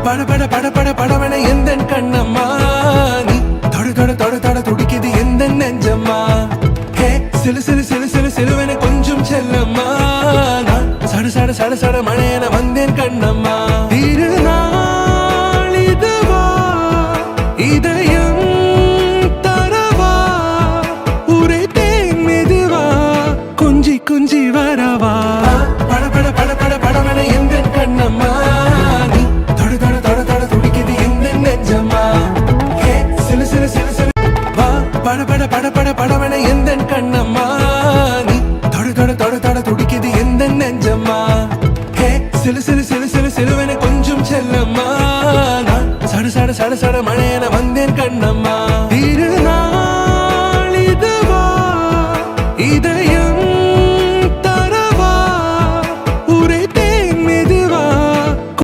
பட பட பட பட படவன எந்த கண்ணம்மா நீ தொட தொட தொட தொட துடிக்குது எந்த நெஞ்சம்மா ஹே சிலு சிலு சிலு சிலு சிலுவன கொஞ்சம் செல்லம்மா சட சட சட சட மழையன வந்தேன் கண்ணம்மா திருநாள் இதுவா இதயம் தரவா உரைத்தேன் மெதுவா குஞ்சி குஞ்சி வரவா பட பட பட பட படவன எந்த கண்ணம்மா நீ தொட தொட தொட தொட துடிக்குது எந்த நெஞ்சம்மா ஹே சிலு சிலு சிலு சிலு வா பட பட பட பட படவன எந்த கண்ணம்மா நீ தொட தொட தொட தொட துடிக்குது எந்த நெஞ்சம்மா ஹே சிலு சிலு சிலு சிலு சிலுவன கொஞ்சம் செல்லம்மா சட சட சட சட மழையன